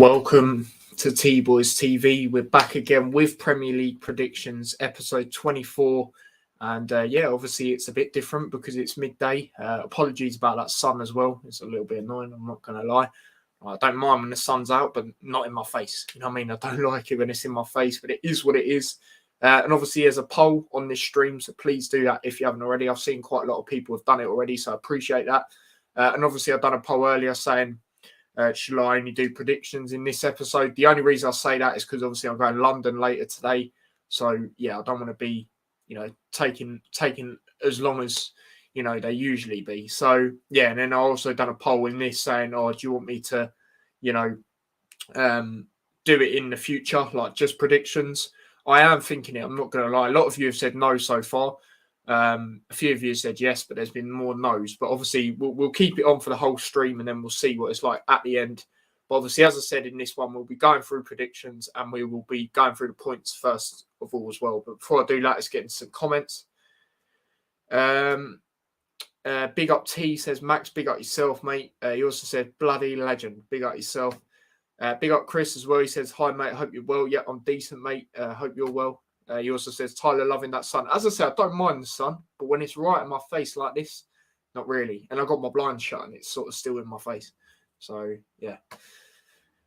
Welcome to T-Boys TV. We're back again with Premier League predictions, episode 24. And obviously it's a bit different because it's midday. Apologies about that sun as well. It's a little bit annoying, I'm not going to lie. I don't mind when the sun's out, but not in my face. You know what I mean? I don't like it when it's in my face, but it is what it is. And obviously there's a poll on this stream, so please do that if you haven't already. I've seen quite a lot of people have done it already, so I appreciate that. And obviously I've done a poll earlier saying, shall I only do predictions in this episode? The only reason I say that is because obviously I'm going to London later today. So, yeah, I don't want to be, taking as long as, they usually be. So, yeah, and then I also done a poll in this saying, do you want me to, do it in the future, like just predictions? I am thinking it, I'm not going to lie. A lot of you have said no so far. A few of you said yes, but there's been more no's. But obviously, we'll keep it on for the whole stream, and then we'll see what it's like at the end. But obviously, as I said in this one, we'll be going through predictions, and we will be going through the points first of all as well. But before I do that, let's get into some comments. Big up T says, Max, big up yourself, mate. He also said, bloody legend, big up yourself. Big up Chris as well. He says, hi, mate, hope you're well. Yeah, I'm decent, mate. Hope you're well. He also says, Tyler, loving that sun. As I said, I don't mind the sun, but when it's right in my face like this, not really. And I've got my blinds shut and it's sort of still in my face. So, yeah.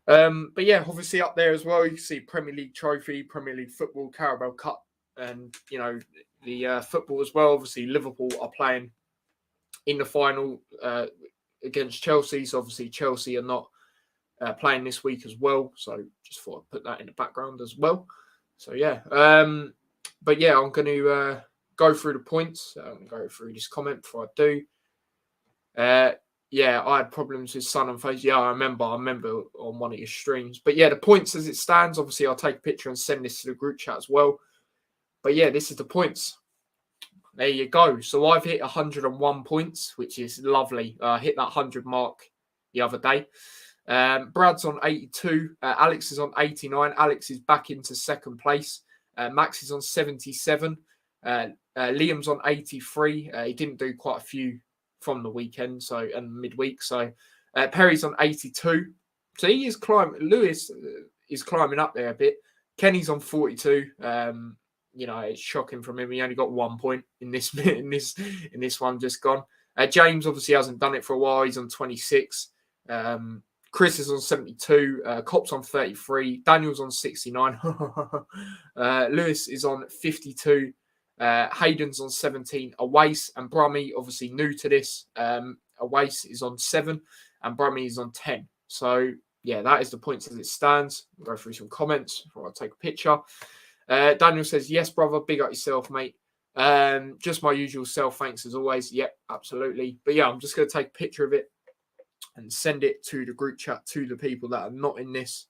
But yeah, obviously up there as well, you can see Premier League trophy, Premier League football, Carabao Cup, and, the football as well. Obviously, Liverpool are playing in the final against Chelsea. So, obviously, Chelsea are not playing this week as well. So, just thought I'd put that in the background as well. So, yeah. But, yeah, I'm going to go through the points. I'm going to go through this comment before I do. Yeah, I had problems with sun and face. Yeah, I remember on one of your streams. But, yeah, the points as it stands, obviously, I'll take a picture and send this to the group chat as well. But, yeah, this is the points. There you go. So, I've hit 101 points, which is lovely. I hit that 100 mark the other day. Brad's on 82. Alex is on 89. Alex is back into second place. Max is on 77. Liam's on 83. He didn't do quite a few from the weekend, and midweek. So Perry's on 82. So he is climbing. Lewis is climbing up there a bit. Kenny's on 42. It's shocking from him. He only got 1 point in this one just gone. James obviously hasn't done it for a while. He's on 26. Chris is on 72. Cop's on 33. Daniel's on 69. Lewis is on 52. Hayden's on 17. Awais and Brummy, obviously new to this. Awais is on 7 and Brummy is on 10. So, yeah, that is the points as it stands. We'll go through some comments before I take a picture. Daniel says, yes, brother, big up yourself, mate. Just my usual self, thanks as always. Yep, absolutely. But, yeah, I'm just going to take a picture of it and send it to the group chat to the people that are not in this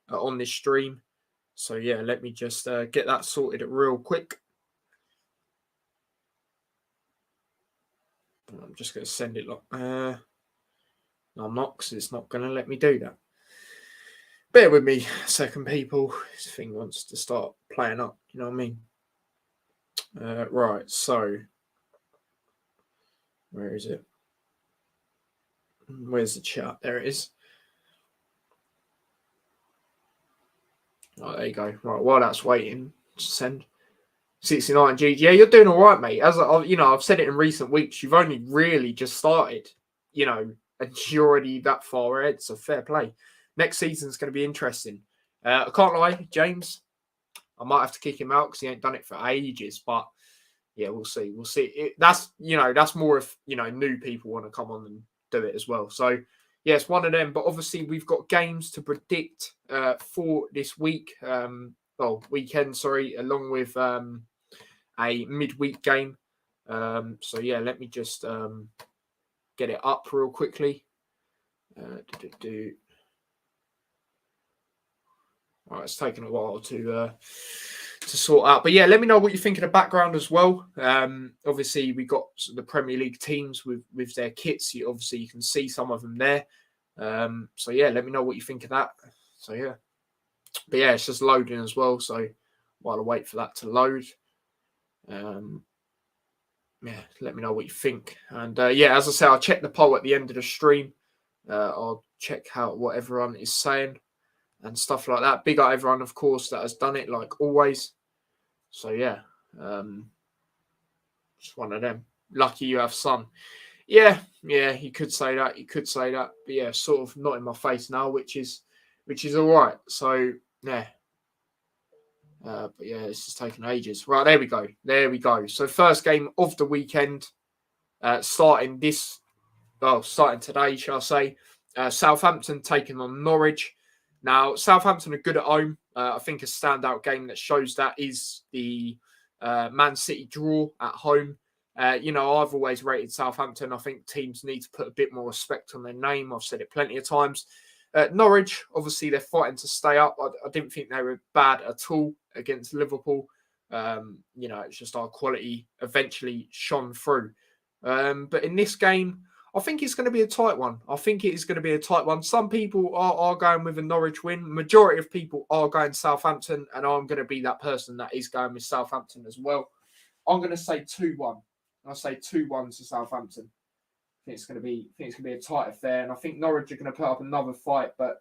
on this stream. So, yeah, let me just get that sorted real quick. I'm just going to send it. No, I'm not, because it's not going to let me do that. Bear with me a second, people. This thing wants to start playing up. You know what I mean? Right, so where is it? Where's the chat? There it is. Oh, there you go. Right, while that's waiting, send 69 G. Yeah, you're doing all right, mate. As I've said it in recent weeks. You've only really just started, and you're already that far ahead. So fair play. Next season's going to be interesting. I can't lie, James. I might have to kick him out because he ain't done it for ages. But yeah, we'll see. We'll see. That's more if new people want to come on and do it as well. So yeah, it's one of them. But obviously we've got games to predict for this week. Weekend. Sorry, along with a midweek game. So yeah, let me just get it up real quickly. All right, it's taken a while to sort out. But yeah, let me know what you think of the background as well. Obviously, we got the Premier League teams with their kits. You can see some of them there. So yeah, let me know what you think of that. So yeah. But yeah, it's just loading as well. So while I wait for that to load, let me know what you think. And as I say, I'll check the poll at the end of the stream. I'll check out what everyone is saying. and stuff like that. Big up everyone, of course, that has done it, like always. So yeah, just one of them. Lucky you have Son. Yeah, you could say that. But yeah, sort of not in my face now, which is all right. So yeah. But yeah, it's just taken ages. Right, there we go. So first game of the weekend, starting today, shall I say. Southampton taking on Norwich. Now, Southampton are good at home. I think a standout game that shows that is the Man City draw at home. I've always rated Southampton. I think teams need to put a bit more respect on their name. I've said it plenty of times. Norwich, obviously, they're fighting to stay up. I didn't think they were bad at all against Liverpool. It's just our quality eventually shone through. But in this game, I think it's going to be a tight one. Some people are going with a Norwich win. Majority of people are going Southampton, and I'm going to be that person that is going with Southampton as well. I'm going to say 2-1. I'll say 2-1 to Southampton. I think it's going to be a tight affair, and I think Norwich are going to put up another fight. But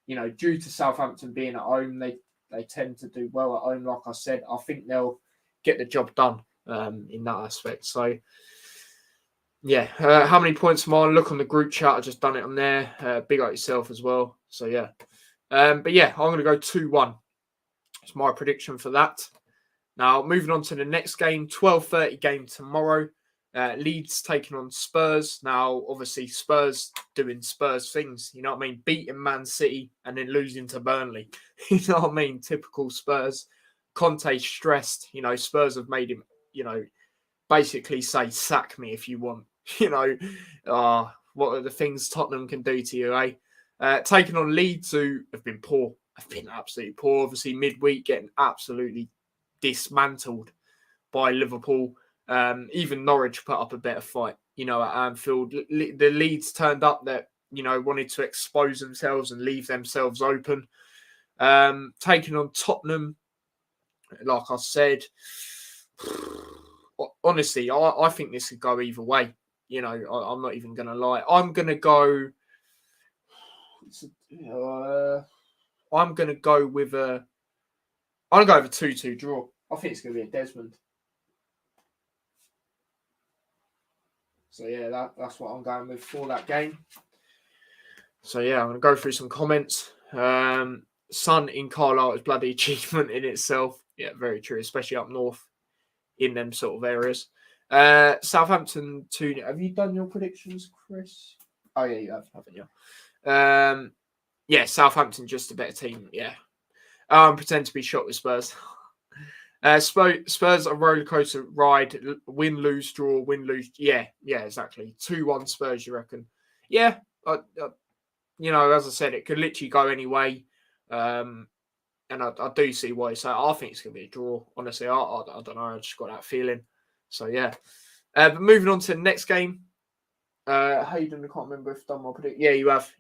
due to Southampton being at home, they tend to do well at home. Like I said, I think they'll get the job done in that aspect. So yeah, how many points am I on? Look on the group chat. I just done it on there. Big up yourself as well. So yeah, but yeah, I'm going to go 2-1. It's my prediction for that. Now moving on to the next game, 12:30 game tomorrow. Leeds taking on Spurs. Now, obviously, Spurs doing Spurs things. You know what I mean? Beating Man City and then losing to Burnley. You know what I mean? Typical Spurs. Conte stressed. Spurs have made him, basically say, sack me if you want. What are the things Tottenham can do to you, eh? Taking on Leeds, who have been poor. Have been absolutely poor. Obviously, midweek getting absolutely dismantled by Liverpool. Even Norwich put up a better fight, at Anfield. The Leeds turned up that, wanted to expose themselves and leave themselves open. Taking on Tottenham, like I said, honestly, I think this could go either way. I'm not even going to lie. I'm going to go... I'm going to go with a 2-2 draw. I think it's going to be a Desmond. So yeah, that's what I'm going with for that game. So yeah, I'm going to go through some comments. Sun in Carlisle is bloody achievement in itself. Yeah, very true, especially up north in them sort of areas. Southampton 2. Have you done your predictions, Chris? Oh yeah, you have, haven't you? Yeah, Southampton just a better team. Yeah, pretend to be shocked with Spurs. Spurs a rollercoaster ride. Win, lose, draw. Win, lose. Yeah, exactly. 2-1 Spurs, you reckon? Yeah, as I said, it could literally go any way. And I do see why you say. I think it's going to be a draw. Honestly, I don't know. I just got that feeling. So yeah. But moving on to the next game. Hayden, I can't remember if I've done my prediction. Yeah, you have.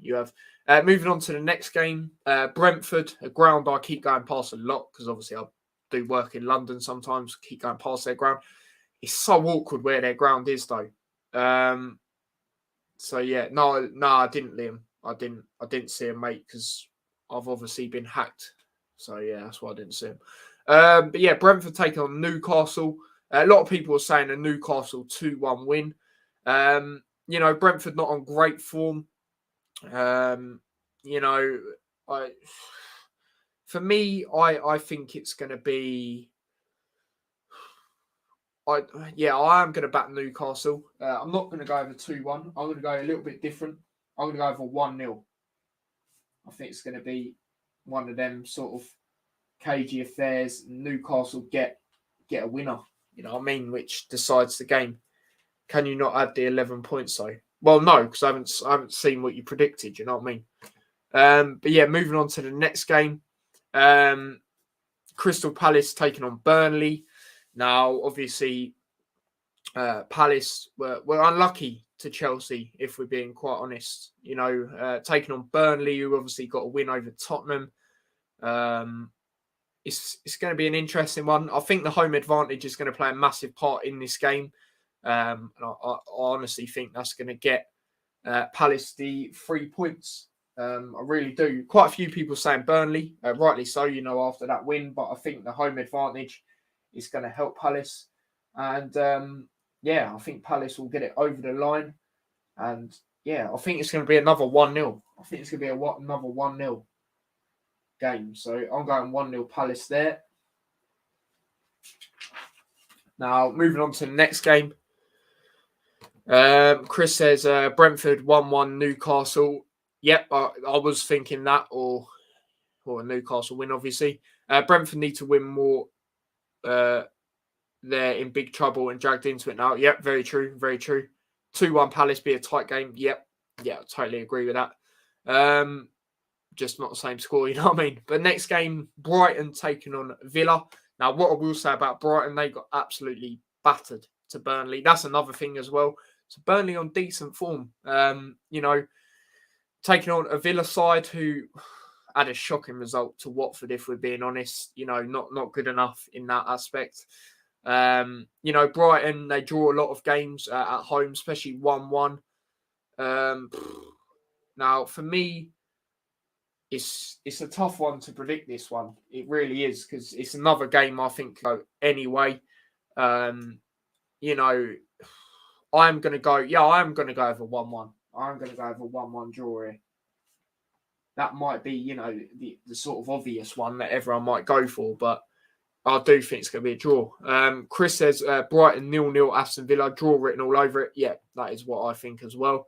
Moving on to the next game. Brentford, a ground I keep going past a lot because obviously I do work in London sometimes, keep going past their ground. It's so awkward where their ground is though. So yeah, no, I didn't, Liam. I didn't see him, mate, because I've obviously been hacked. So yeah, that's why I didn't see him. But yeah, Brentford taking on Newcastle. A lot of people are saying a Newcastle 2-1 win. Brentford not on great form. For me, I think it's going to be... I am going to back Newcastle. I'm not going to go over 2-1. I'm going to go a little bit different. I'm going to go over 1-0. I think it's going to be one of them sort of cagey affairs. Newcastle get a winner, you know what I mean, which decides the game. Can you not add the 11 points though? Well, no, because I haven't seen what you predicted, you know what I mean? But yeah, moving on to the next game. Crystal Palace taking on Burnley. Now, obviously, Palace were unlucky to Chelsea, if we're being quite honest. Taking on Burnley, who obviously got a win over Tottenham. It's going to be an interesting one. I think the home advantage is going to play a massive part in this game. And I honestly think that's going to get Palace the 3 points. I really do. Quite a few people saying Burnley, rightly so, after that win. But I think the home advantage is going to help Palace. And I think Palace will get it over the line. And I think it's going to be another 1-0. I think it's going to be another 1-0 game. So I'm going 1-0 Palace there. Now, moving on to the next game. Chris says Brentford 1-1 Newcastle. Yep, I was thinking that, or a Newcastle win, obviously. Brentford need to win more. They're in big trouble and dragged into it now. Yep, very true, very true. 2-1 Palace be a tight game. Yep, I totally agree with that. Just not the same score, you know what I mean? But next game, Brighton taking on Villa. Now, what I will say about Brighton, they got absolutely battered to Burnley. That's another thing as well. So Burnley on decent form. Taking on a Villa side who had a shocking result to Watford, if we're being honest. Not good enough in that aspect. Brighton, they draw a lot of games at home, especially 1-1. Now, for me, it's a tough one to predict, this one. It really is, because it's another game I think anyway. I'm going to go over 1-1. I'm going to go over 1-1 draw here. That might be, the sort of obvious one that everyone might go for, but I do think it's going to be a draw. Chris says Brighton 0-0 Aston Villa, draw written all over it. Yeah, that is what I think as well.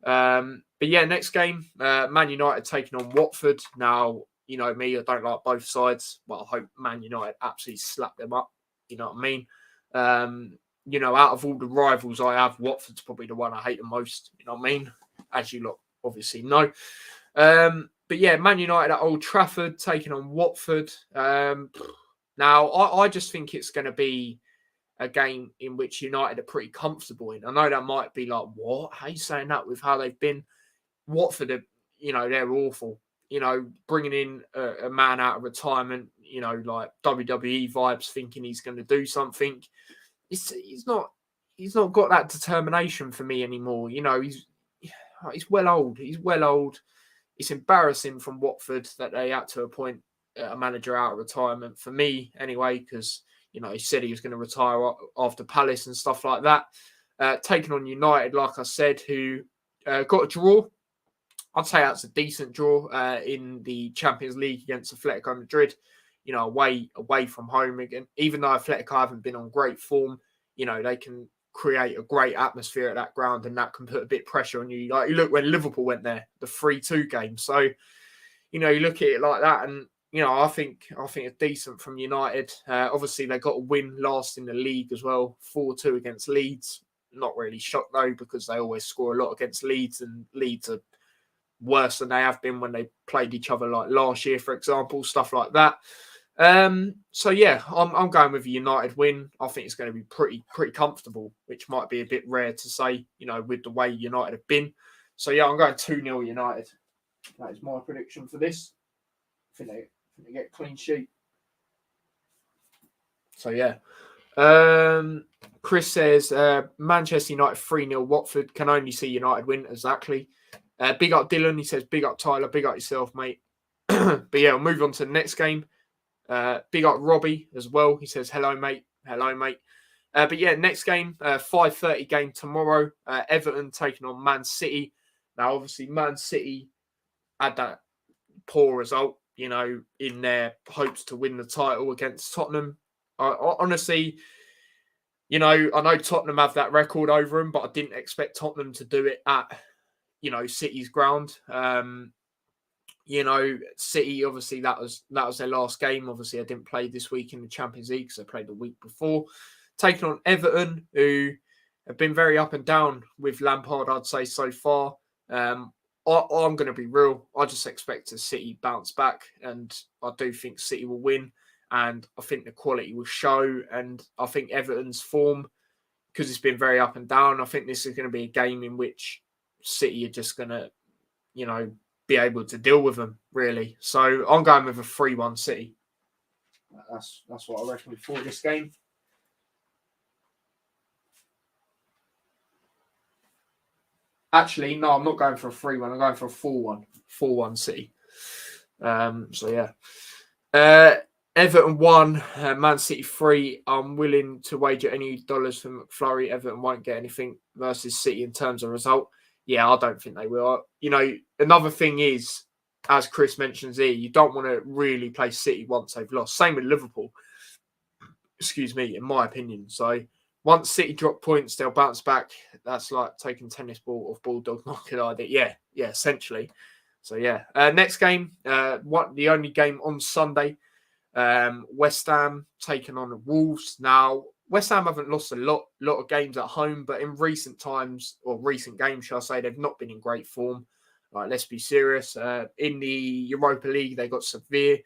But next game, Man United taking on Watford. Now, you know me, I don't like both sides. Well, I hope Man United absolutely slap them up. You know what I mean? Out of all the rivals I have, Watford's probably the one I hate the most. You know what I mean? As you lot obviously know. Man United at Old Trafford taking on Watford. Now, I just think it's going to be a game in which United are pretty comfortable in. I know that might be like, what? How are you saying that with how they've been? Watford are, they're awful. Bringing in a man out of retirement, like WWE vibes, thinking he's going to do something. He's not got that determination for me anymore. He's well old. He's well old. It's embarrassing from Watford that they had to appoint a manager out of retirement, for me anyway, because he said he was going to retire after Palace and stuff like that. Taking on United, like I said, who got a draw. I'd say that's a decent draw in the Champions League against Atletico Madrid. Away from home again. Even though Atletico haven't been on great form, they can create a great atmosphere at that ground, and that can put a bit of pressure on you. Like, you look when Liverpool went there, the 3-2 game. So, you look at it like that, and I think it's decent from United. Obviously, they got a win last in the league as well, 4-2 against Leeds. Not really shocked though, because they always score a lot against Leeds, and Leeds are worse than they have been when they played each other, like last year, for example, stuff like that. I'm going with a United win. I think it's going to be pretty comfortable, which might be a bit rare to say, with the way United have been. So I'm going 2-0 United. That is my prediction for this. I think they get a clean sheet. So Chris says Manchester United 3-0 Watford. Can only see United win. Exactly. Big up Dylan. He says big up Tyler. Big up yourself, mate. But we'll move on to the next game. Big up Robbie as well. He says hello, mate. Hello, mate. Next game, 5:30 game tomorrow. Everton taking on Man City. Now, obviously, Man City had that poor result, in their hopes to win the title against Tottenham. Honestly, I know Tottenham have that record over them, but I didn't expect Tottenham to do it at, City's ground. City, obviously, that was their last game. Obviously, I didn't play this week in the Champions League because I played the week before. Taking on Everton, who have been very up and down with Lampard, I'd say, so far. I'm going to be real. I just expect a City bounce back, and I do think City will win, and I think the quality will show, and I think Everton's form, because it's been very up and down, I think this is going to be a game in which City are just going to, be able to deal with them, really. So I'm going with a 3-1 City. That's what I reckon for this game. Actually, no, I'm not going for a 3-1. I'm going for a 4-1. 4-1 City. So, yeah. Everton 1, Man City 3. I'm willing to wager any dollars for McFlurry. Everton won't get anything versus City in terms of result. Yeah, I don't think they will. Another thing is, as Chris mentions here, you don't want to really play City once they've lost. Same with Liverpool. Excuse me, in my opinion. So once City drop points, they'll bounce back. That's like taking tennis ball off Bulldog knocking idea. Yeah, essentially. So yeah. Next game, the only game on Sunday, West Ham taking on the Wolves. Now, West Ham haven't lost a lot of games at home, but in recent times, or recent games, shall I say, they've not been in great form. Like, let's be serious. In the Europa League, they got Sevilla,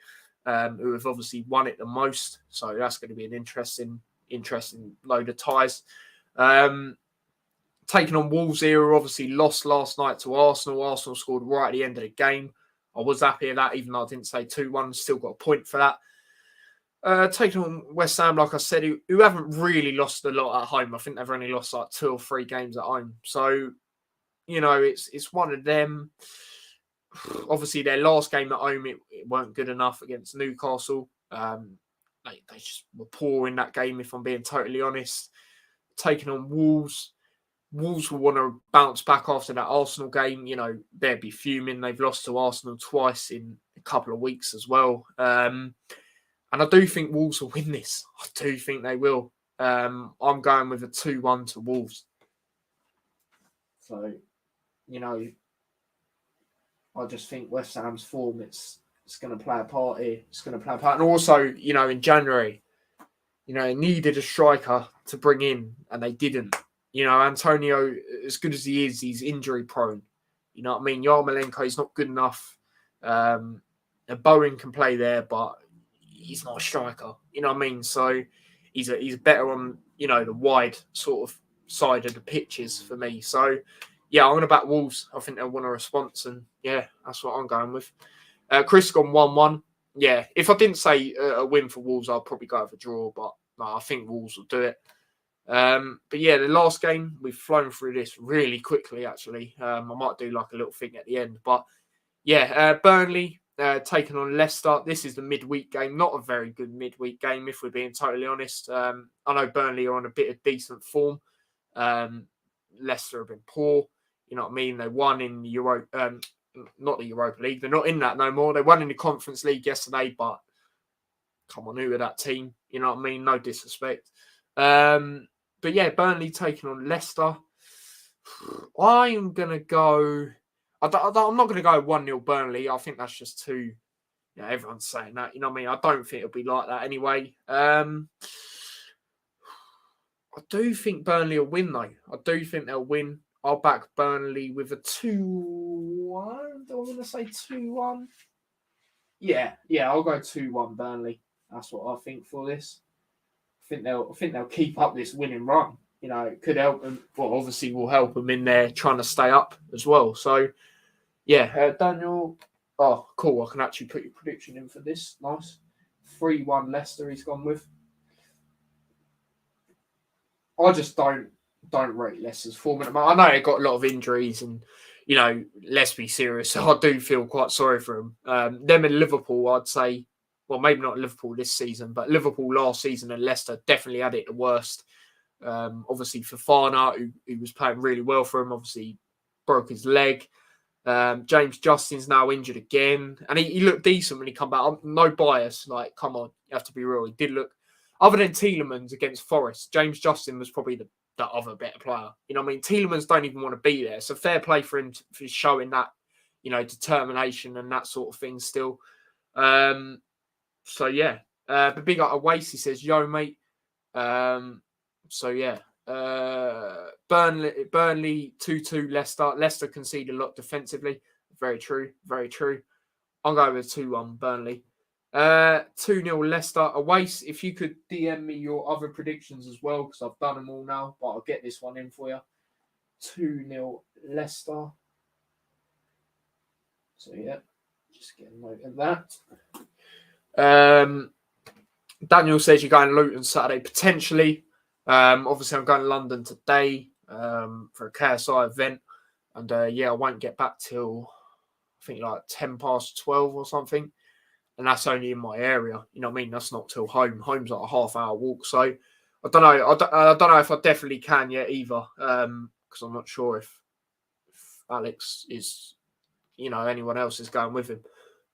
who have obviously won it the most. So that's going to be an interesting load of ties. Taking on Wolves here, who obviously lost last night to Arsenal. Arsenal scored right at the end of the game. I was happy with that, even though I didn't say 2-1. Still got a point for that. Taking on West Ham, like I said, who haven't really lost a lot at home. I think they've only lost like 2 or 3 games at home. So, it's one of them. Obviously, their last game at home, it weren't good enough against Newcastle. They just were poor in that game, if I'm being totally honest. Taking on Wolves. Wolves will want to bounce back after that Arsenal game. They'd be fuming. They've lost to Arsenal twice in a couple of weeks as well. And I do think Wolves will win this. I do think they will. I'm going with a 2-1 to Wolves. So, I just think West Ham's form, it's going to play a part here. It's going to play a part. And also, in January, it needed a striker to bring in, and they didn't. Antonio, as good as he is, he's injury prone. You know what I mean? Yarmolenko is not good enough. Bowen can play there, but he's not a striker. You know what I mean? So he's better on, the wide sort of side of the pitches for me. So, yeah, I'm going to back Wolves. I think they'll want a response, and yeah, that's what I'm going with. Chris gone 1-1. Yeah, if I didn't say a win for Wolves, I'd probably go for a draw, but no, I think Wolves will do it. But yeah, the last game, we've flown through this really quickly, actually. I might do like a little thing at the end, but yeah, Burnley taking on Leicester. This is the midweek game, not a very good midweek game, if we're being totally honest. I know Burnley are on a bit of decent form. Leicester have been poor. You know what I mean? They won in the not the Europa League. They're not in that no more. They won in the Conference League yesterday, but come on, who are that team? You know what I mean? No disrespect. But yeah, Burnley taking on Leicester. I'm going to go... I'm not going to go 1-0 Burnley. I think that's just too... everyone's saying that. You know what I mean? I don't think it'll be like that anyway. I do think Burnley will win, though. I do think they'll win. I'll back Burnley with a 2-1. Do I want to say 2-1? Yeah, I'll go 2-1 Burnley. That's what I think for this. I think they'll keep up this winning run. It could help them. Well, obviously will help them in there trying to stay up as well. So, yeah, Daniel. Oh, cool. I can actually put your prediction in for this. Nice. 3-1 Leicester he's gone with. I just don't rate Leicester's form at the moment. I know they got a lot of injuries and, let's be serious. I do feel quite sorry for them. Them and Liverpool, I'd say, well, maybe not Liverpool this season, but Liverpool last season and Leicester definitely had it the worst. Obviously, Fofana, who was playing really well for him, obviously broke his leg. James Justin's now injured again. And he looked decent when he come back. No bias. Like, come on, you have to be real. He did look... Other than Tielemans against Forest, James Justin was probably the other better player. You know what I mean? Tielemans don't even want to be there. So fair play for him for showing that, determination and that sort of thing still. So, yeah. But big up Awais, he says, yo, mate. So, yeah. Burnley 2-2 Leicester. Leicester concede a lot defensively. Very true. Very true. I'm going with 2-1 Burnley. 2-0 Leicester. Awais, if you could DM me your other predictions as well, because I've done them all now, but I'll get this one in for you. 2-0 Leicester. So, yeah. Just get a note of that. Daniel says you're going to Luton Saturday, potentially. Obviously, I'm going to London today for a KSI event. And yeah, I won't get back till I think like 12 or something. And that's only in my area. You know what I mean? That's not till home. Home's like a half-hour walk. So I don't know. I don't know if I definitely can yet either. Because I'm not sure if Alex is, anyone else is going with him.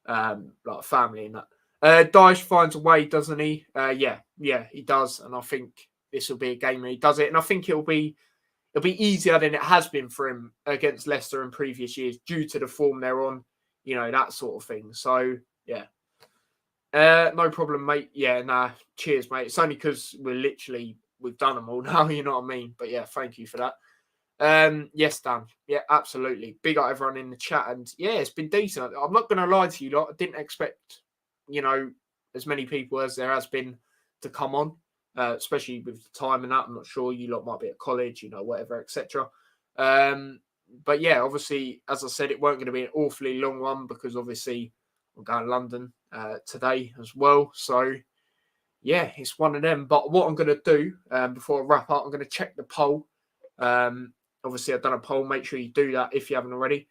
Like family and that. Dyche finds a way, doesn't he? Yeah, he does. And I think this will be a game where he does it. And I think it'll be easier than it has been for him against Leicester in previous years due to the form they're on, that sort of thing. So, yeah. No problem, mate. Yeah, nah, cheers, mate. It's only because we've done them all now, you know what I mean? But yeah, thank you for that. Yes, Dan. Yeah, absolutely. Big up everyone in the chat. And yeah, it's been decent. I'm not going to lie to you lot. I didn't expect, as many people as there has been to come on, especially with the time and that. I'm not sure. You lot might be at college, whatever, etc. But yeah, obviously, as I said, it weren't going to be an awfully long one because obviously I'm going to London today as well. So yeah, it's one of them. But what I'm going to do before I wrap up, I'm going to check the poll. Obviously, I've done a poll. Make sure you do that if you haven't already.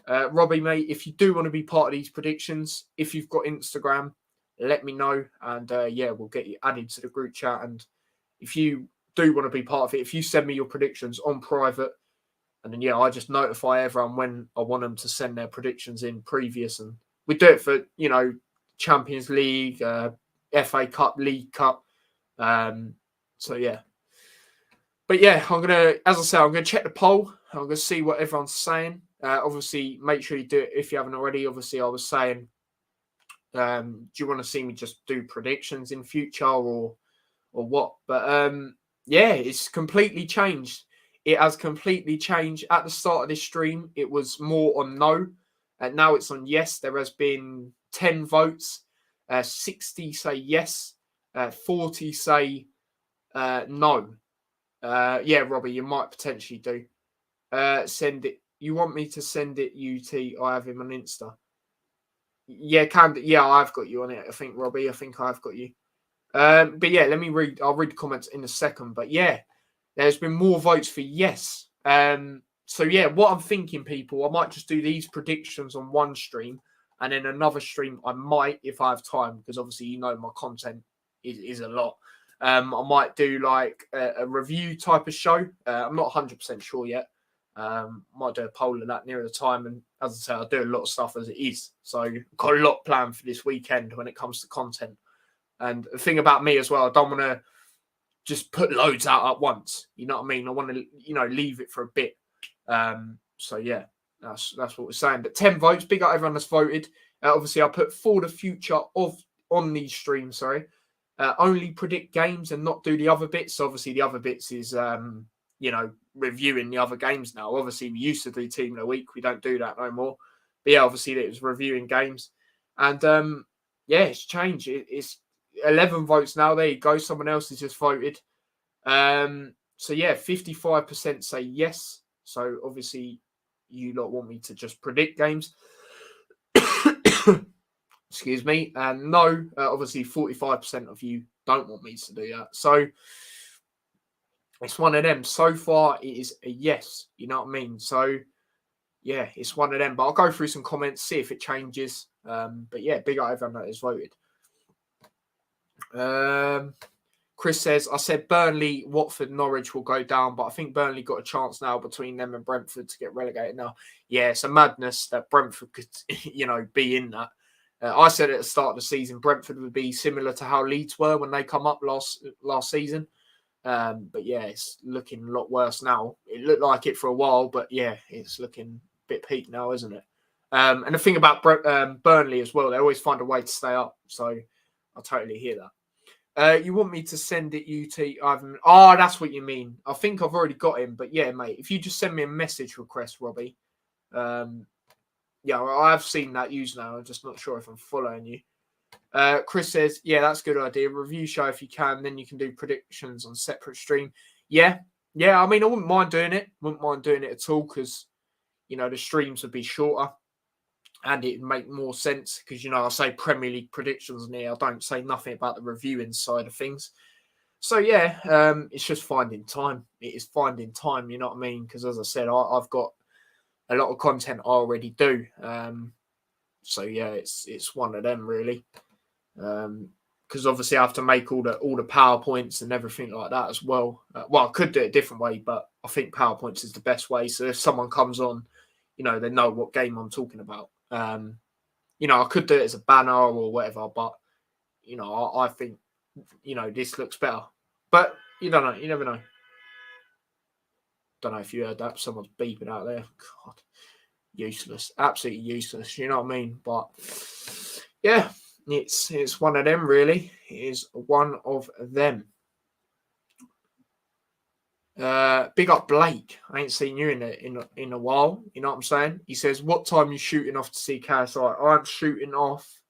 Robbie, mate, if you do want to be part of these predictions, if you've got Instagram, let me know. And yeah, we'll get you added to the group chat. And if you do want to be part of it, if you send me your predictions on private, and then, yeah, I just notify everyone when I want them to send their predictions in previous. And we do it for, Champions League, FA Cup, League Cup. So, yeah. But, yeah, as I say, I'm going to check the poll. I'm going to see what everyone's saying. Obviously, make sure you do it if you haven't already. Obviously, I was saying, do you want to see me just do predictions in future or what? But, yeah, it's completely changed. It has completely changed. At the start of this stream, it was more on no. And now it's on yes. There has been 10 votes. 60 say yes. 40 say no. Yeah, Robbie, you might potentially do. Send it. You want me to send it, UT? I have him on Insta. Yeah, yeah, I've got you on it. I think, Robbie, I've got you. But yeah, I'll read the comments in a second. But yeah, there's been more votes for yes. So yeah, what I'm thinking, people, I might just do these predictions on one stream, and then another stream I might, if I have time, because obviously my content is a lot. I might do like a review type of show. I'm not 100% sure yet. Might do a poll of that nearer the time. And as I say, I do a lot of stuff as it is. So I've got a lot planned for this weekend when it comes to content. And the thing about me as well, I don't want to just put loads out at once. You know what I mean? I want to, leave it for a bit. So yeah, that's what we're saying. But 10 votes, big up everyone that's voted. Obviously, I put for the future on these streams. Sorry, only predict games and not do the other bits. So obviously, the other bits is reviewing the other games now. Obviously, we used to do team of the week. We don't do that no more. But yeah, obviously, it was reviewing games, and yeah, it's changed. It's 11 votes now. There you go. Someone else has just voted. So yeah, 55% say yes. So obviously, you lot want me to just predict games. Excuse me. And no, obviously, 45% of you don't want me to do that. So it's one of them. So far, it is a yes. You know what I mean? So yeah, it's one of them. But I'll go through some comments, see if it changes. But yeah, big up everyone that has voted. Chris says, I said Burnley, Watford, Norwich will go down, but I think Burnley got a chance now between them and Brentford to get relegated now. Yeah, it's a madness that Brentford could, be in that. I said at the start of the season, Brentford would be similar to how Leeds were when they come up last season. But yeah, it's looking a lot worse now. It looked like it for a while, but yeah, it's looking a bit peak now, isn't it? And the thing about Burnley as well, they always find a way to stay up. So I totally hear that. You want me to send it, UT? Oh, that's what you mean. I think I've already got him, but yeah, mate. If you just send me a message request, Robbie. Yeah, I've seen that used now. I'm just not sure if I'm following you. Chris says, yeah, that's a good idea. Review show if you can, then you can do predictions on separate stream. Yeah. I mean, I wouldn't mind doing it. Wouldn't mind doing it at all because, the streams would be shorter. And it'd make more sense because, I say Premier League predictions in here. I don't say nothing about the reviewing side of things. So, yeah, it's just finding time. It is finding time, you know what I mean? Because, as I said, I've got a lot of content I already do. So yeah, it's one of them really. Because obviously I have to make all the PowerPoints and everything like that as well. Well, I could do it a different way, but I think PowerPoints is the best way. So if someone comes on, they know what game I'm talking about. I could do it as a banner or whatever, but I think this looks better. But you don't know. You never know. Don't know if you heard that. Someone's beeping out there. God, useless. Absolutely useless. You know what I mean? But yeah, it's one of them. Really, it is one of them. Big up Blake. I ain't seen you in a while. You know what I'm saying? He says, "What time are you shooting off to see KSI?" I'm shooting off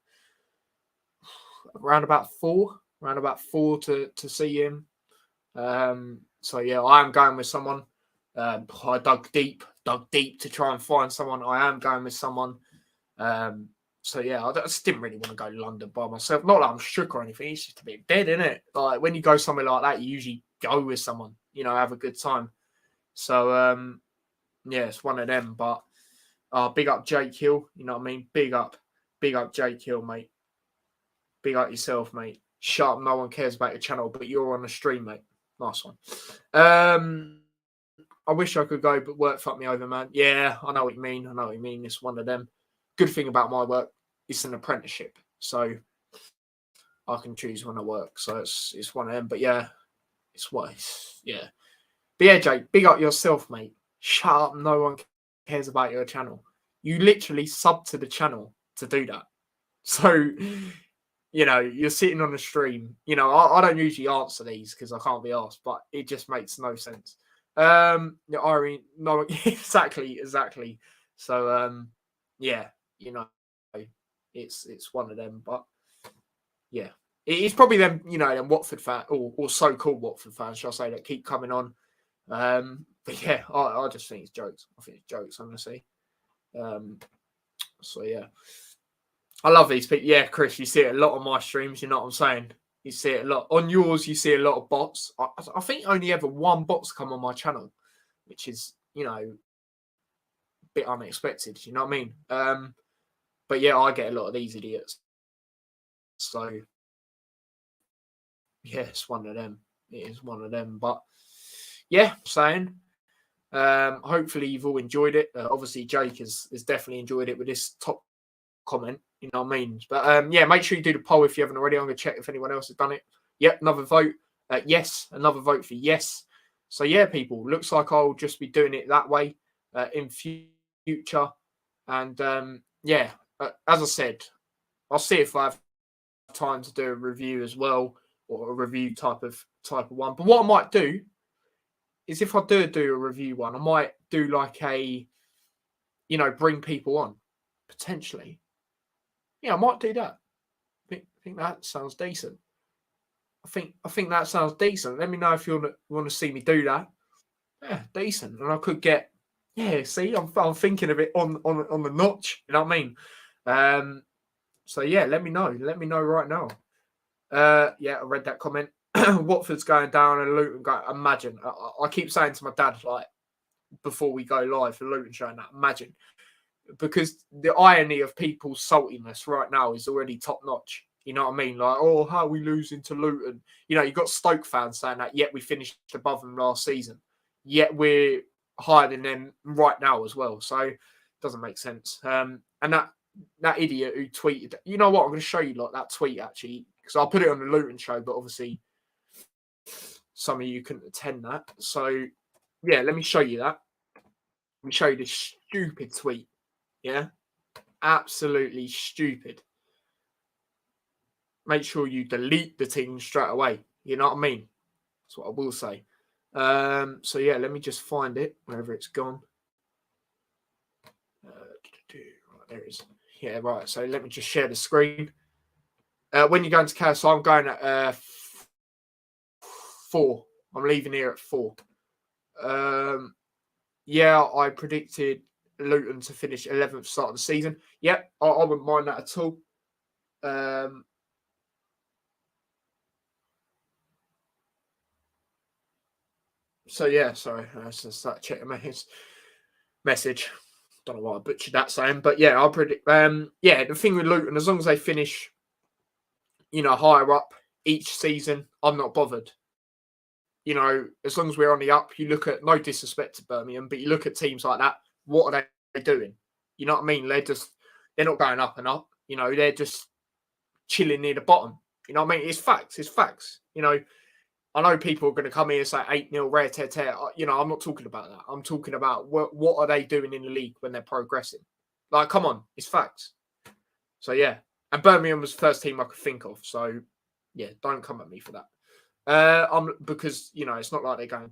around about 4 to see him. So yeah, I am going with someone. I dug deep to try and find someone. I am going with someone. So yeah, I just didn't really want to go to London by myself. Not that I'm shook or anything. It's just a bit dead, isn't it? Like when you go somewhere like that, you usually go with someone. Have a good time. So yeah, it's one of them. But big up Jake Hill. You know what I mean? Big up Jake Hill, mate. Big up yourself, mate. Shut up, no one cares about your channel, but you're on the stream, mate. Nice one. I wish I could go, but work fucked me over, man. Yeah, I know what you mean. It's one of them. Good thing about my work, it's an apprenticeship, so I can choose when I work. So it's one of them. But yeah, yeah. But yeah, Jake, big up yourself, mate. Shut up, no one cares about your channel. You literally sub to the channel to do that. So you're sitting on the stream. I don't usually answer these because I can't be asked, but it just makes no sense. Irene, no, exactly. So, yeah, it's one of them, but yeah, it's probably them, them Watford fans or so-called Watford fans, shall I say, that keep coming on. But yeah, I just think it's jokes. I think it's jokes, honestly. So yeah. I love these people. Yeah, Chris, you see it a lot on my streams. You know what I'm saying? You see it a lot. On yours, you see a lot of bots. I think only ever one bot's come on my channel, which is, a bit unexpected. You know what I mean? But yeah, I get a lot of these idiots. So, yeah, it's one of them. It is one of them. But yeah, saying. Hopefully you've all enjoyed it. Obviously, Jake has definitely enjoyed it with this top comment. You know what I mean? But yeah, make sure you do the poll if you haven't already. I'm going to check if anyone else has done it. Yep, another vote. Yes, another vote for yes. So yeah, people, looks like I'll just be doing it that way in future. And yeah, as I said, I'll see if I have time to do a review as well, or a review type of one. But what I might do is if I do a review one, I might do like a, bring people on potentially. Yeah, I might do that. I think that sounds decent. I think that sounds decent. Let me know if you want to see me do that. Yeah, decent. And I could get, yeah, see, I'm thinking of it on the notch. You know what I mean? So yeah, let me know. Let me know right now. Yeah, I read that comment. Watford's going down and Luton going. Imagine. I keep saying to my dad, like, before we go live for Luton showing that, imagine. Because the irony of people's saltiness right now is already top notch. You know what I mean? Like, oh, how are we losing to Luton? You've got Stoke fans saying that, yet we finished above them last season. Yet we're higher than them right now as well. So it doesn't make sense. And that idiot who tweeted, you know what? I'm going to show you like that tweet actually, because I'll put it on the Luton show, but obviously some of you couldn't attend that. So yeah, let me show you that. Let me show you this stupid tweet. Yeah, absolutely stupid. Make sure you delete the thing straight away. You know what I mean? That's what I will say. So yeah, let me just find it wherever it's gone. Right, there it is. Yeah, right. So let me just share the screen. When you're going to KSI, I'm going at 4. I'm leaving here at 4. Yeah, I predicted Luton to finish 11th start of the season. Yeah, I wouldn't mind that at all. So yeah, sorry, let's start checking my message. don't know why I butchered that saying, but yeah, I'll predict. The thing with Luton, as long as they finish, higher up each season, I'm not bothered. As long as we're on the up, you look at, no disrespect to Birmingham, but you look at teams like that, what are they doing? You know what I mean? They're not going up and up. They're just chilling near the bottom. You know what I mean? It's facts. It's facts. I know people are going to come here and say 8-0, rare tear, tear. I'm not talking about that. I'm talking about what are they doing in the league when they're progressing? Like, come on, it's facts. So, yeah. And Birmingham was the first team I could think of. So, yeah, don't come at me for that. Because, it's not like they're going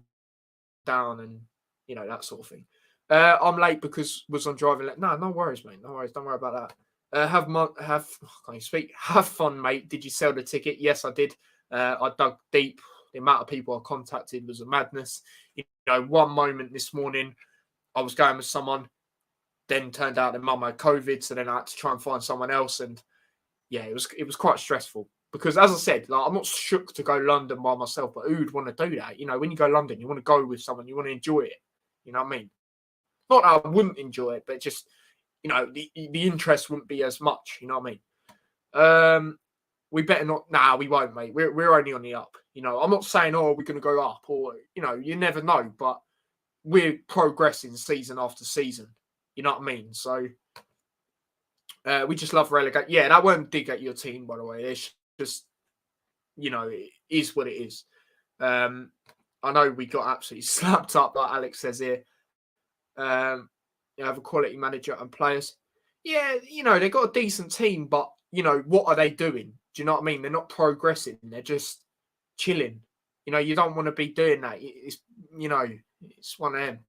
down and, that sort of thing. I'm late because was on driving. No worries, mate. No worries. Don't worry about that. Can't you speak? Have fun, mate. Did you sell the ticket? Yes, I did. I dug deep. The amount of people I contacted was a madness. One moment this morning, I was going with someone, then turned out their mum had COVID, so then I had to try and find someone else. And yeah, it was quite stressful because, as I said, I'm not shook to go London by myself, but who'd want to do that? When you go London, you want to go with someone, you want to enjoy it. You know what I mean? Not that I wouldn't enjoy it, but just, the interest wouldn't be as much. You know what I mean? We better not. Nah, we won't, mate. We're only on the up. I'm not saying, we're going to go up or, you never know, but we're progressing season after season. You know what I mean? So we just love relegate. Yeah, that won't dig at your team, by the way. It's just, it is what it is. I know we got absolutely slapped up, like Alex says here. You have a quality manager and players. Yeah, they've got a decent team, but, what are they doing? Do you know what I mean? They're not progressing. They're just chilling. You don't want to be doing that. It's, it's one of them.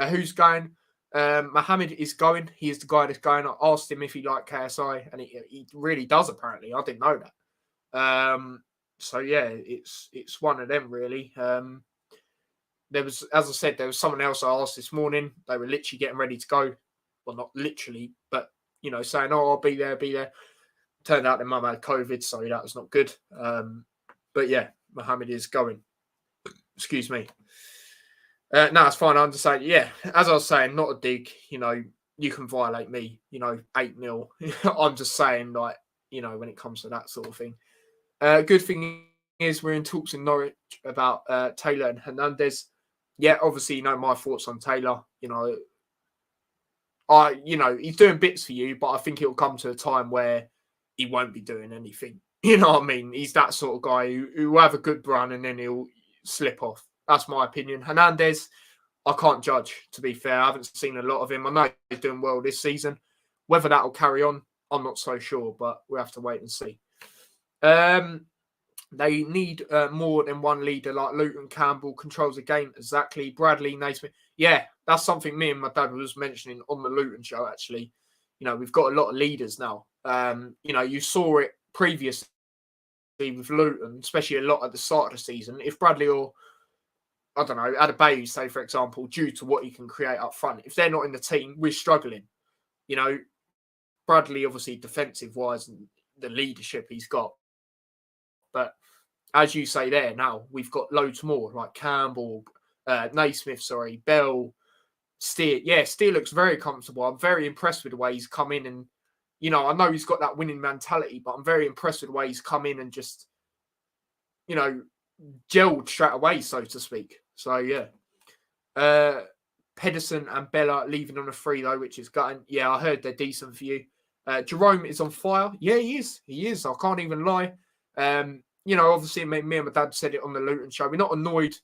Who's going? Mohammed is going. He is the guy that's going. I asked him if he liked KSI, and he really does, apparently. I didn't know that. So, yeah, it's one of them, really. There was, as I said, there was someone else I asked this morning. They were literally getting ready to go. Well, not literally, but, saying, I'll be there. Turned out their mum had COVID, so that was not good. But yeah, Mohammed is going. Excuse me. No, it's fine. I'm just saying, yeah, as I was saying, not a dig. You can violate me, 8-0. I'm just saying, like, when it comes to that sort of thing. Good thing is we're in talks in Norwich about Taylor and Hernandez. Yeah, obviously, my thoughts on Taylor. He's doing bits for you, but I think it'll come to a time where he won't be doing anything. You know what I mean? He's that sort of guy who will have a good run and then he'll slip off. That's my opinion. Hernandez, I can't judge, to be fair. I haven't seen a lot of him. I know he's doing well this season. Whether that will carry on, I'm not so sure, but we'll have to wait and see. They need more than one leader like Luton. Campbell controls the game. Exactly. Bradley, Naismith. Yeah, that's something me and my dad was mentioning on the Luton show, actually. We've got a lot of leaders now. You saw it previously with Luton, especially a lot at the start of the season. If Bradley or, I don't know, Adebayo, say, for example, due to what he can create up front, if they're not in the team, we're struggling. Bradley, obviously, defensive-wise, and the leadership he's got. But as you say there, now we've got loads more, like Campbell, Naismith, Bell, Steer. Yeah, Steer looks very comfortable. I'm very impressed with the way he's come in and, I know he's got that winning mentality, but I'm very impressed with the way he's come in and just, gelled straight away, so to speak. So, yeah. Pedersen and Bella leaving on a free, though, which is gutting. Yeah, I heard they're decent for you. Jerome is on fire. Yeah, he is. He is. I can't even lie. Obviously, me and my dad said it on the Luton show. We're not annoyed.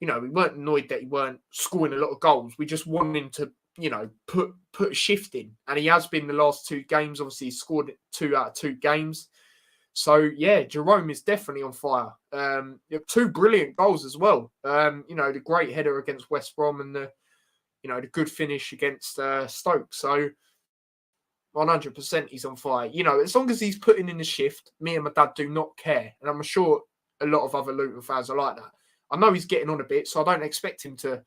We weren't annoyed that he weren't scoring a lot of goals. We just want him to, put a shift in. And he has been the last 2 games. Obviously, he scored 2 out of 2 games. So, yeah, Jerome is definitely on fire. 2 brilliant goals as well. The great header against West Brom and the good finish against Stoke. So, 100% he's on fire. As long as he's putting in the shift, me and my dad do not care. And I'm sure a lot of other Luton fans are like that. I know he's getting on a bit, so I don't expect him to,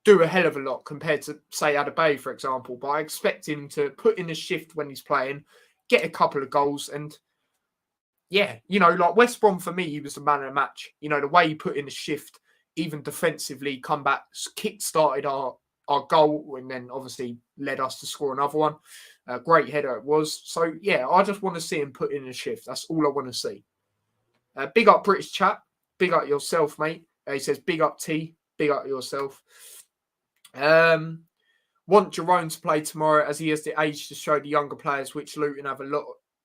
do a hell of a lot compared to, say, Adebayo, for example. But I expect him to put in the shift when he's playing, get a couple of goals. And, yeah, like West Brom, for me, he was the man of the match. The way he put in the shift, even defensively, come back, kick-started our goal, and then obviously led us to score another one. Great header it was. So, yeah, I just want to see him put in a shift. That's all I want to see. Big up British chat. Big up yourself, mate. He says, big up T. Big up yourself. Want Jerome to play tomorrow as he has the age to show the younger players, which Luton have a lot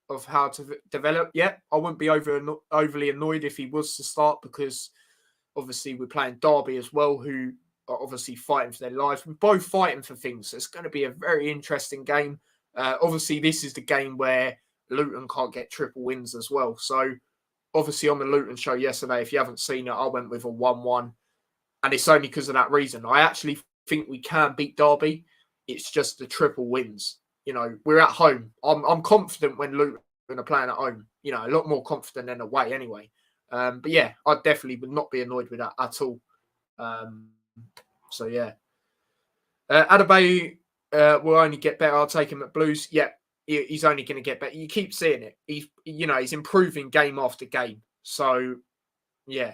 of how to develop. Yeah, I wouldn't be overly annoyed if he was to start, because obviously we're playing Derby as well, who are obviously fighting for their lives. We're both fighting for things. So it's going to be a very interesting game. Obviously, this is the game where Luton can't get triple wins as well. So obviously on the Luton show yesterday, if you haven't seen it, I went with a 1-1. And it's only because of that reason. I actually think we can beat Derby. It's just the triple wins. You know, we're at home. I'm confident when Luton are playing at home. You know, a lot more confident than away anyway. But yeah, I definitely would not be annoyed with that at all. So yeah. Adebayo will only get better. I'll take him at Blues. Yeah, he's only going to get better. You keep seeing it. He's improving game after game. So yeah.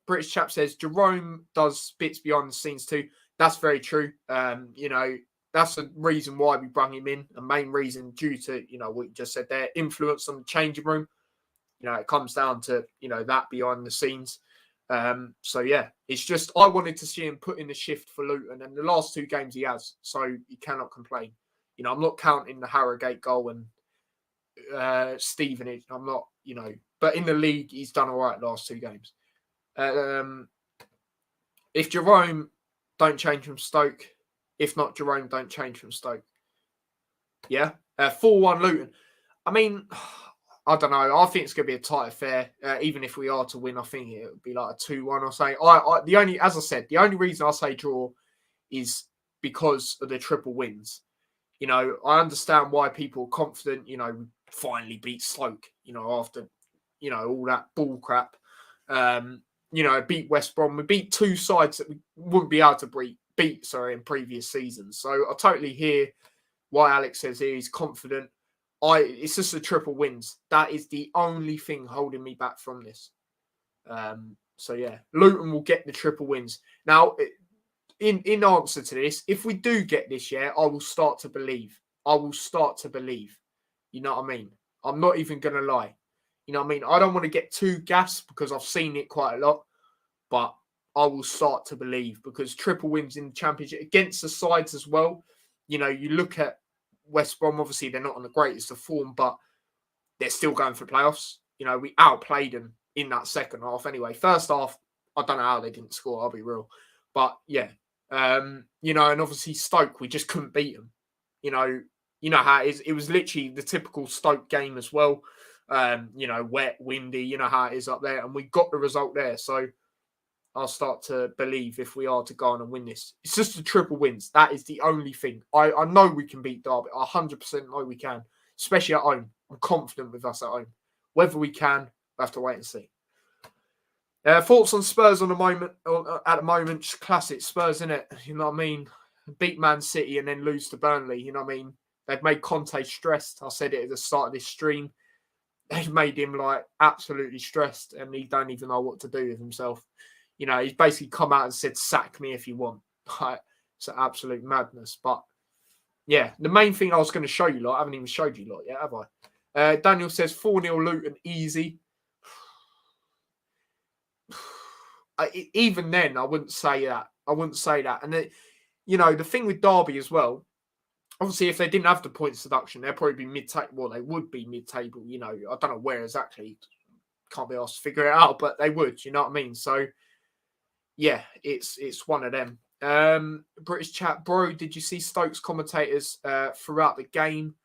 British chap says Jerome does bits behind the scenes too. That's very true. That's the reason why we brought him in. The main reason due to, what you just said there, influence on the changing room. It comes down to, that behind the scenes. So yeah, it's just, I wanted to see him put in the shift for Luton, and the last two games he has, so you cannot complain. I'm not counting the Harrogate goal and Stevenage. I'm not, but in the league, he's done all right last two games. If Jerome, don't change from Stoke. If not Jerome, don't change from Stoke. Yeah. 4-1 Luton. I mean, I don't know. I think it's going to be a tight affair. Even if we are to win, I think it would be like a 2-1 or something. As I said, the only reason I say draw is because of the triple wins. I understand why people are confident, finally beat Stoke, after, all that bull crap. Beat West Brom. We beat two sides that we wouldn't be able to beat in previous seasons. So I totally hear why Alex says he's confident. It's just the triple wins. That is the only thing holding me back from this. So yeah, Luton will get the triple wins. Now, in answer to this, if we do get this year, I will start to believe. You know what I mean? I'm not even going to lie. You know what I mean? I don't want to get too gassed because I've seen it quite a lot, but I will start to believe, because triple wins in the Championship against the sides as well. You look at West Brom, obviously they're not on the greatest of form, but they're still going for playoffs. We outplayed them in that second half anyway. First half, I don't know how they didn't score, I'll be real. But yeah, and obviously Stoke, we just couldn't beat them. You know how it is. It was literally the typical Stoke game as well. Wet, windy, you know how it is up there. And we got the result there. So I'll start to believe if we are to go on and win this. It's just the triple wins. That is the only thing. I know we can beat Derby. I 100% know we can, especially at home. I'm confident with us at home. Whether we can, we'll have to wait and see. Thoughts on Spurs at the moment? Just classic Spurs, innit? You know what I mean? Beat Man City and then lose to Burnley. You know what I mean? They've made Conte stressed. I said it at the start of this stream. They've made him absolutely stressed, and he don't even know what to do with himself. He's basically come out and said, sack me if you want. It's an absolute madness. But yeah, the main thing I was going to show you I haven't even showed you yet, have I? Daniel says 4-0 Luton, easy. Even then, I wouldn't say that. And the thing with Derby as well, obviously, if they didn't have the points deduction, they'd probably be mid-table. Well, they would be mid-table. I don't know where exactly. Can't be asked to figure it out, but they would. You know what I mean? So, yeah, it's one of them. British chat, bro, did you see Stokes commentators throughout the game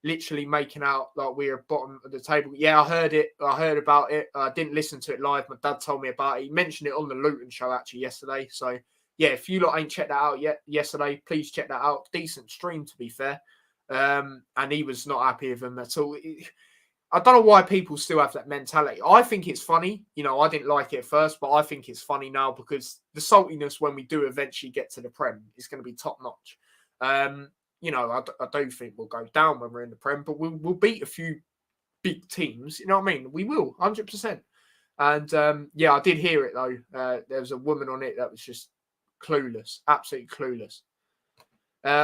literally making out like we're bottom of the table? Yeah, I heard it. I heard about it. I didn't listen to it live. My dad told me about it. He mentioned it on the Luton show actually yesterday. So, yeah, if you lot ain't checked that out yet yesterday, please check that out. Decent stream, to be fair. And he was not happy with him at all. I don't know why people still have that mentality. I think it's funny. I didn't like it at first, but I think it's funny now because the saltiness when we do eventually get to the Prem is going to be top notch. I don't think we'll go down when we're in the Prem, but we'll beat a few big teams. You know what I mean? We will, 100%. And yeah, I did hear it though. There was a woman on it that was just clueless, absolutely clueless.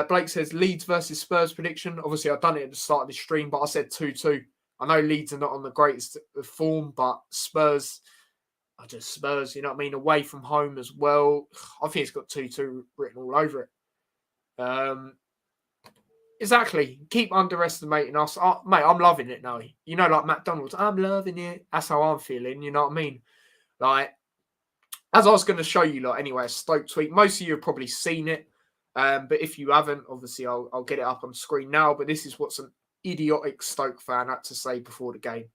Blake says Leeds versus Spurs prediction. Obviously, I've done it at the start of the stream, but I said 2-2. I know Leeds are not on the greatest of form, but Spurs are just Spurs, you know what I mean? Away from home as well. I think it's got 2-2 written all over it. Exactly. Keep underestimating us. Mate, I'm loving it now. You know, like McDonald's, I'm loving it. That's how I'm feeling, you know what I mean? Like, as I was going to show you, like, anyway, a Stoke tweet. Most of you have probably seen it. But if you haven't, obviously, I'll get it up on screen now. But this is what some idiotic Stoke fan had to say before the game.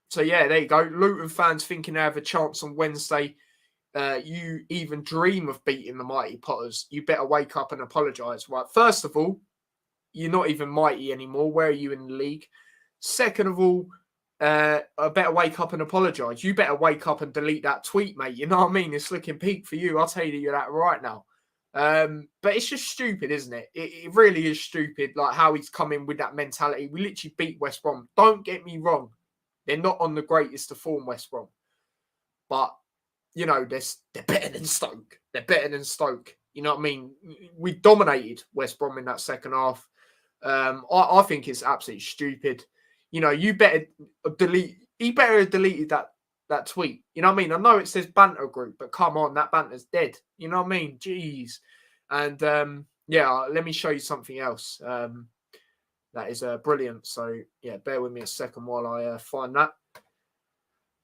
So, yeah, there you go. Luton fans thinking they have a chance on Wednesday. You even dream of beating the mighty Potters. You better wake up and apologise. Right, first of all, you're not even mighty anymore. Where are you in the league? Second of all, I better wake up and apologise. You better wake up and delete that tweet, mate. You know what I mean? It's looking peak for you. I'll tell you that right now. But it's just stupid, isn't it? It really is stupid, like how he's come in with that mentality. We literally beat West Brom. Don't get me wrong. They're not on the greatest of form, West Brom. But, you know, they're better than Stoke. They're better than Stoke. You know what I mean? We dominated West Brom in that second half. I think it's absolutely stupid. You know, you better delete. He better have deleted that tweet. You know what I mean? I know it says banter group, but come on, that banter's dead. You know what I mean? Jeez. And yeah, let me show you something else. That is brilliant. So yeah, bear with me a second while I find that.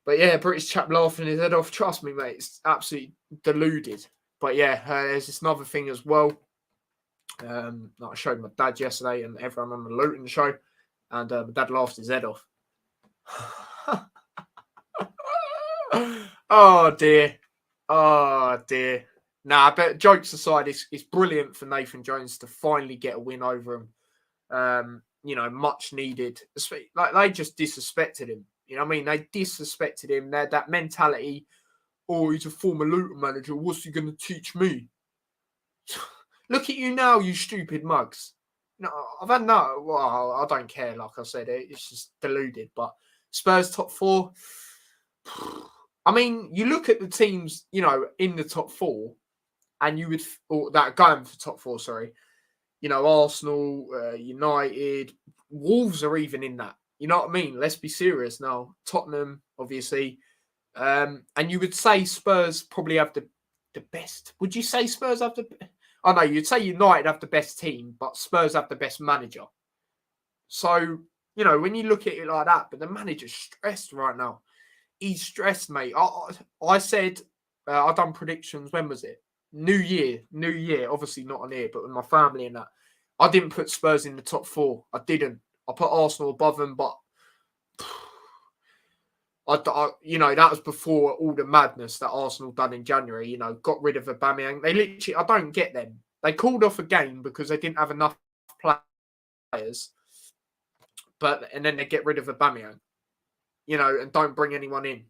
But yeah, British chap laughing his head off. Trust me, mate, it's absolutely deluded. But yeah, there's this another thing as well. That I showed my dad yesterday and everyone on the Luton show. And my dad laughed his head off. Oh, dear. Oh, dear. Nah, but jokes aside, it's brilliant for Nathan Jones to finally get a win over him. You know, much needed. Like, they just disrespected him. You know what I mean? They disrespected him. They had that mentality, oh, he's a former Luton manager. What's he going to teach me? Look at you now, you stupid mugs. No, I've had no. Well, I don't care. Like I said, it's just deluded. But Spurs top 4. I mean, you look at the teams, you know, in the top 4, and you would, or that going for top 4. Sorry, you know, Arsenal, United, Wolves are even in that. You know what I mean? Let's be serious now. Tottenham, obviously, and you would say Spurs probably have the best. Would you say Spurs have the? I know you'd say United have the best team, but Spurs have the best manager. So, you know, when you look at it like that, but the manager's stressed right now. He's stressed, mate. I said, I've done predictions. When was it? New Year. Obviously not on here, but with my family and that. I didn't put Spurs in the top 4. I didn't. I put Arsenal above them, but you know, that was before all the madness that Arsenal done in January. You know, got rid of Aubameyang. They literally, I don't get them. They called off a game because they didn't have enough players, and then they get rid of Aubameyang. You know, and don't bring anyone in.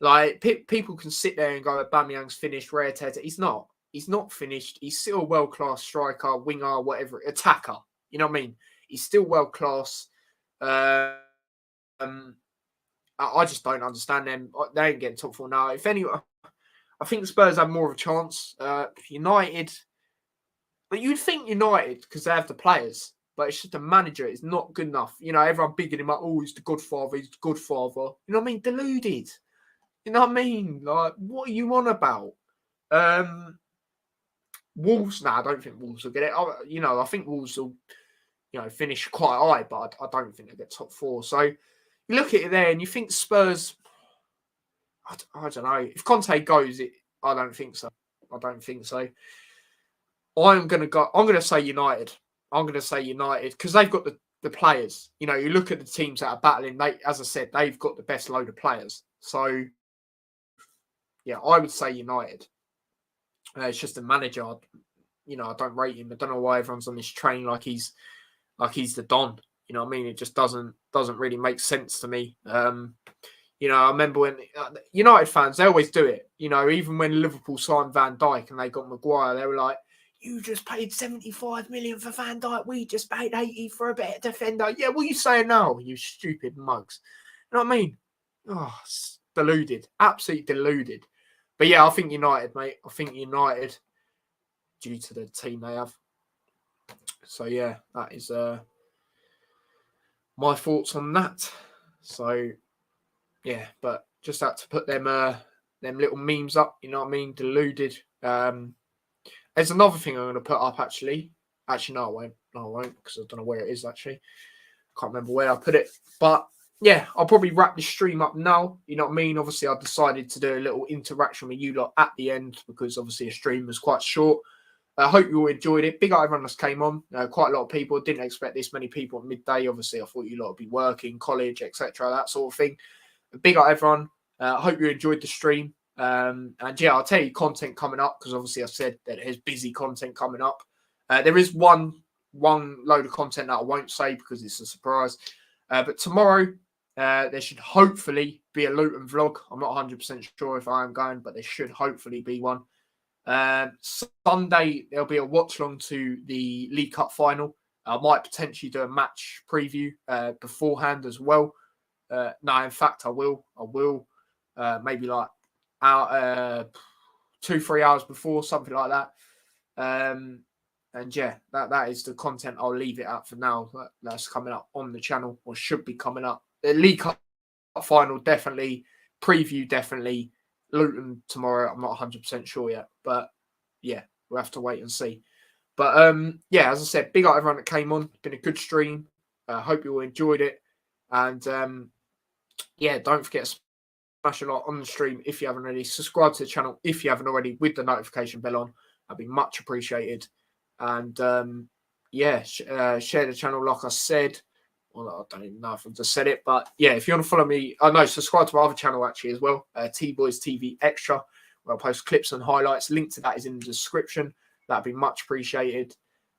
Like people can sit there and go, Aubameyang's finished, rare tete. He's not. He's not finished. He's still a world-class striker, winger, whatever, attacker. You know what I mean? He's still world-class. I just don't understand them. They ain't getting top 4 now. If anyone, I think Spurs have more of a chance. United, but you'd think United because they have the players, but it's just the manager. It's not good enough. You know, everyone bigging him up. Oh, he's the godfather. He's the godfather. You know what I mean? Deluded. You know what I mean? Like, what are you on about? Wolves? I don't think Wolves will get it. You know, I think Wolves will, you know, finish quite high, but I don't think they'll get top 4. So you look at it there and you think Spurs, I don't know. If Conte goes, I don't think so. I'm going to say United. I'm going to say United because they've got the players. You know, you look at the teams that are battling. As I said, they've got the best load of players. So, yeah, I would say United. It's just a manager. You know, I don't rate him. I don't know why everyone's on this train like he's the Don. You know what I mean? It just doesn't really make sense to me. You know, I remember when United fans, they always do it. You know, even when Liverpool signed Van Dijk and they got Maguire, they were like, you just paid 75 million for Van Dijk. We just paid 80 for a better defender. Yeah, what are you saying now, you stupid mugs? You know what I mean? Oh, deluded. Absolutely deluded. But yeah, I think United, mate. I think United, due to the team they have. So yeah, that is my thoughts on that. So yeah, but just had to put them little memes up, you know what I mean? Deluded. There's another thing I'm gonna put up actually. Actually, no, I won't. No, I won't, because I don't know where it is actually. Can't remember where I put it. But yeah, I'll probably wrap this stream up now. You know what I mean? Obviously, I decided to do a little interaction with you lot at the end because obviously a stream was quite short. I hope you all enjoyed it. Big up everyone that's came on. Quite a lot of people. Didn't expect this many people at midday. Obviously, I thought you lot would be working, college, etc., that sort of thing. But big up everyone. I hope you enjoyed the stream. And yeah, I'll tell you content coming up because obviously I said that there's busy content coming up. There is one load of content that I won't say because it's a surprise. But tomorrow, there should hopefully be a Luton vlog. I'm not 100% sure if I am going, but there should hopefully be one. Sunday, there'll be a watch long to the League Cup final. I might potentially do a match preview beforehand as well. No, in fact, I will. Maybe like 2-3 hours before, something like that. And yeah, that is the content. I'll leave it out for now. That's coming up on the channel, or should be coming up. The League Cup final, definitely. Preview, definitely. Luton tomorrow, I'm not 100% sure yet. But yeah, we'll have to wait and see. But yeah, as I said, big up everyone that came on. It's been a good stream. Hope you all enjoyed it. And yeah, don't forget to smash a like on the stream if you haven't already. Subscribe to the channel if you haven't already with the notification bell on. That'd be much appreciated. And yeah, share the channel like I said. Well, I don't even know if I just said it, but yeah, if you want to follow me, subscribe to my other channel actually as well, T-Boys TV Extra, where I post clips and highlights. Link to that is in the description. That'd be much appreciated.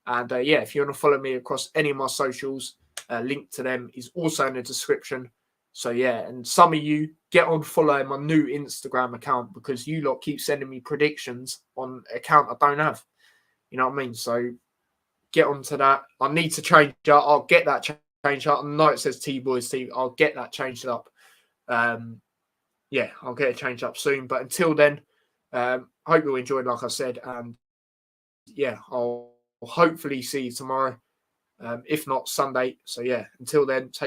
And yeah, if you want to follow me across any of my socials, link to them is also in the description. So yeah, and some of you get on following my new Instagram account because you lot keep sending me predictions on an account I don't have. You know what I mean? So get onto that. I need to change that. I'll get that changed up. I know it says T-Boys TV. I'll get that changed up. Yeah, I'll get it changed up soon. But until then, hope you enjoyed, like I said. And yeah, I'll hopefully see you tomorrow. If not Sunday. So yeah, until then, take